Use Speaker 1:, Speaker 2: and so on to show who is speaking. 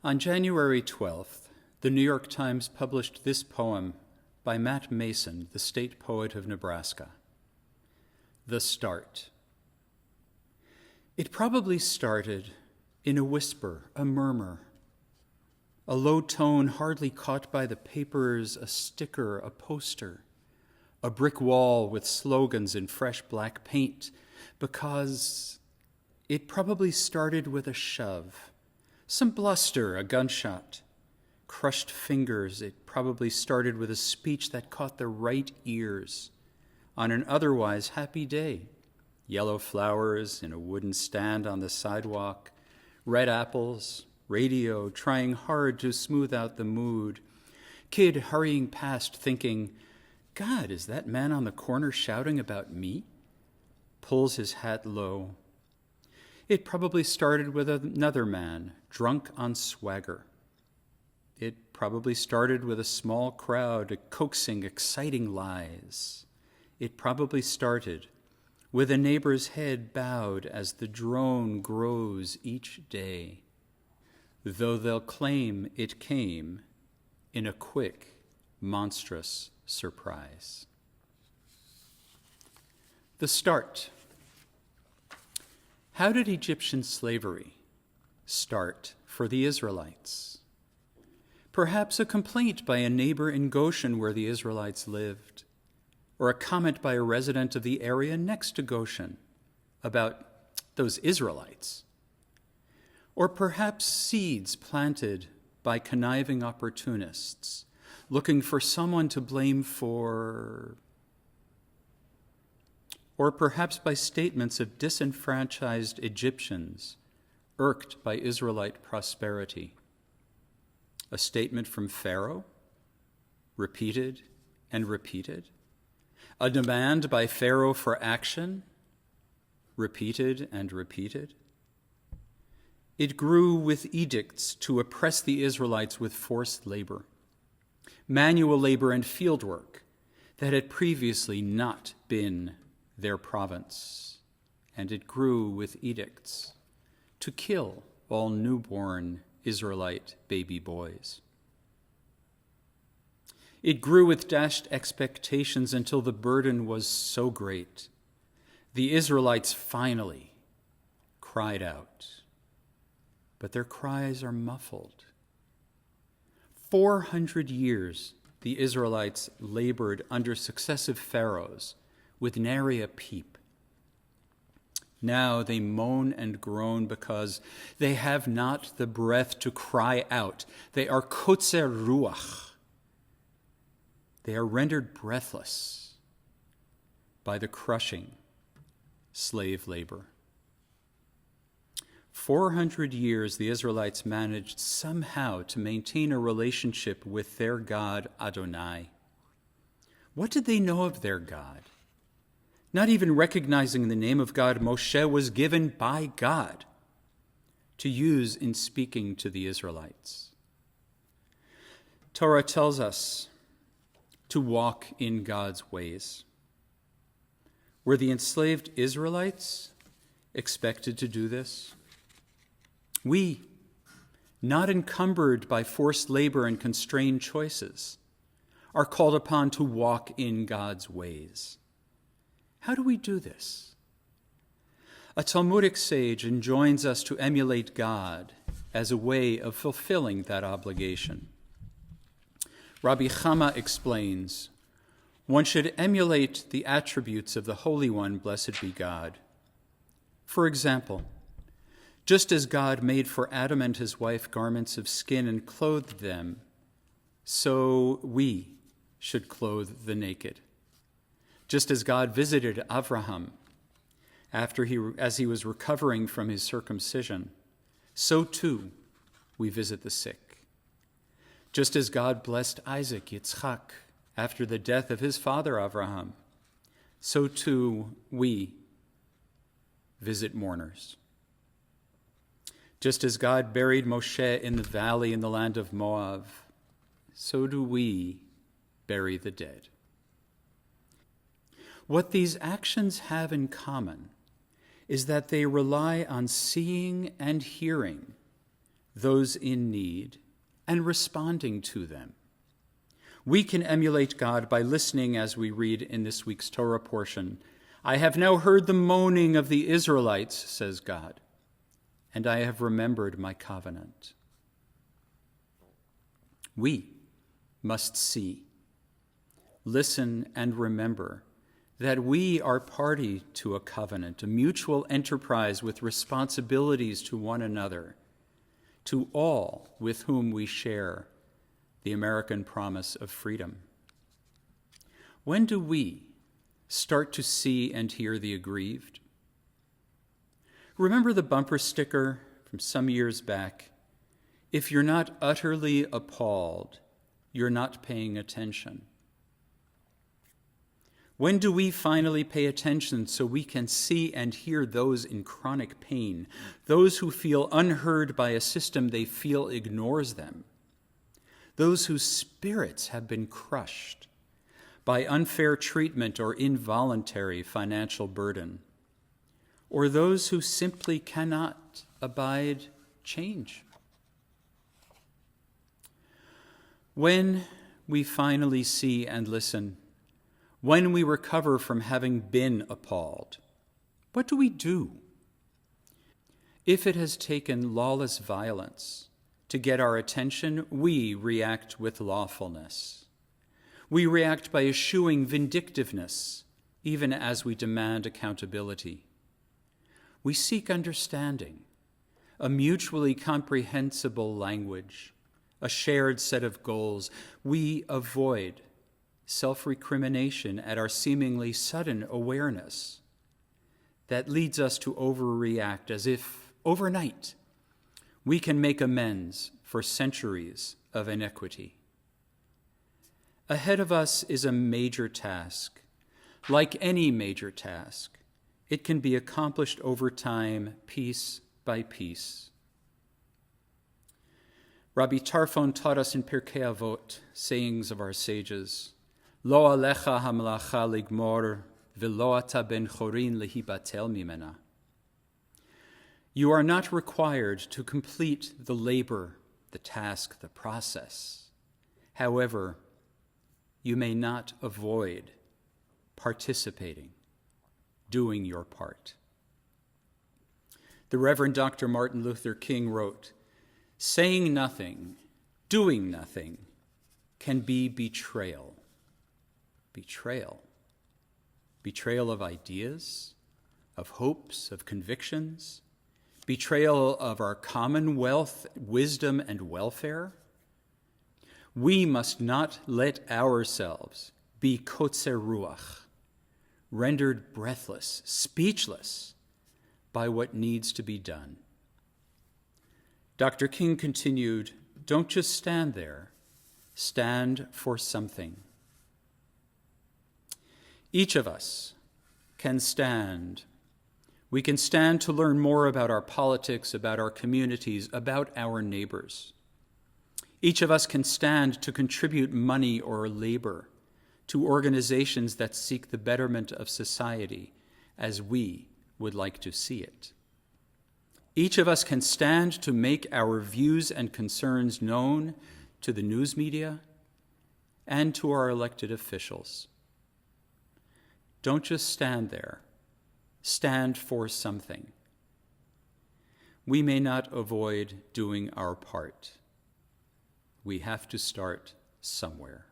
Speaker 1: On January 12th, the New York Times published this poem by Matt Mason, the state poet of Nebraska. The Start. It probably started in a whisper, a murmur, a low tone hardly caught by the papers, a sticker, a poster, a brick wall with slogans in fresh black paint, because it probably started with a shove, some bluster, a gunshot, crushed fingers. It probably started with a speech that caught the right ears on an otherwise happy day. Yellow flowers in a wooden stand on the sidewalk, red apples, radio trying hard to smooth out the mood, kid hurrying past thinking, God, is that man on the corner shouting about me? Pulls his hat low. It probably started with another man, drunk on swagger. It probably started with a small crowd coaxing exciting lies. It probably started with a neighbor's head bowed as the drone grows each day, though they'll claim it came in a quick, monstrous surprise. The start. How did Egyptian slavery start for the Israelites? Perhaps a complaint by a neighbor in Goshen where the Israelites lived, or a comment by a resident of the area next to Goshen about those Israelites. Or perhaps seeds planted by conniving opportunists looking for someone to blame for, or perhaps by statements of disenfranchised Egyptians irked by Israelite prosperity. A statement from Pharaoh, repeated and repeated. A demand by Pharaoh for action, repeated and repeated. It grew with edicts to oppress the Israelites with forced labor, manual labor and field work that had previously not been their province. And it grew with edicts to kill all newborn Israelite baby boys. It grew with dashed expectations until the burden was so great. The Israelites finally cried out, but their cries are muffled. 400 years the Israelites labored under successive pharaohs with nary a peep. Now they moan and groan because they have not the breath to cry out. They are kotzer ruach. They are rendered breathless by the crushing slave labor. 400 years the Israelites managed somehow to maintain a relationship with their God Adonai. What did they know of their God? Not even recognizing the name of God, Moshe was given by God to use in speaking to the Israelites. Torah tells us to walk in God's ways. Were the enslaved Israelites expected to do this? We, not encumbered by forced labor and constrained choices, are called upon to walk in God's ways. How do we do this? A Talmudic sage enjoins us to emulate God as a way of fulfilling that obligation. Rabbi Chama explains, one should emulate the attributes of the Holy One, blessed be God. For example, just as God made for Adam and his wife garments of skin and clothed them, so we should clothe the naked. Just as God visited Avraham as he was recovering from his circumcision, so too we visit the sick. Just as God blessed Isaac, Yitzchak, after the death of his father Avraham, so too we visit mourners. Just as God buried Moshe in the valley in the land of Moab, so do we bury the dead. What these actions have in common is that they rely on seeing and hearing those in need, and responding to them. We can emulate God by listening as we read in this week's Torah portion. I have now heard the moaning of the Israelites, says God, and I have remembered my covenant. We must see, listen, and remember that we are party to a covenant, a mutual enterprise with responsibilities to one another, to all with whom we share the American promise of freedom. When do we start to see and hear the aggrieved? Remember the bumper sticker from some years back? If you're not utterly appalled, you're not paying attention. When do we finally pay attention so we can see and hear those in chronic pain, those who feel unheard by a system they feel ignores them, those whose spirits have been crushed by unfair treatment or involuntary financial burden, or those who simply cannot abide change? When we finally see and listen, when we recover from having been appalled, what do we do? If it has taken lawless violence to get our attention, we react with lawfulness. We react by eschewing vindictiveness, even as we demand accountability. We seek understanding, a mutually comprehensible language, a shared set of goals. We avoid self-recrimination at our seemingly sudden awareness that leads us to overreact as if overnight we can make amends for centuries of inequity. Ahead of us is a major task. Like any major task, it can be accomplished over time, piece by piece. Rabbi Tarfon taught us in Pirkei Avot, sayings of our sages, Lo alecha hamlacha ligmor, v'lo ata ben chorin lehibatel mimena. You are not required to complete the labor, the task, the process. However, you may not avoid participating, doing your part. The Reverend Dr. Martin Luther King wrote, saying nothing, doing nothing, can be betrayal. Betrayal. Betrayal of ideas, of hopes, of convictions, betrayal of our commonwealth, wisdom, and welfare. We must not let ourselves be kotzer ruach, rendered breathless, speechless by what needs to be done. Dr. King continued, don't just stand there, stand for something. Each of us can stand. We can stand to learn more about our politics, about our communities, about our neighbors. Each of us can stand to contribute money or labor to organizations that seek the betterment of society as we would like to see it. Each of us can stand to make our views and concerns known to the news media and to our elected officials. Don't just stand there. Stand for something. We may not avoid doing our part. We have to start somewhere.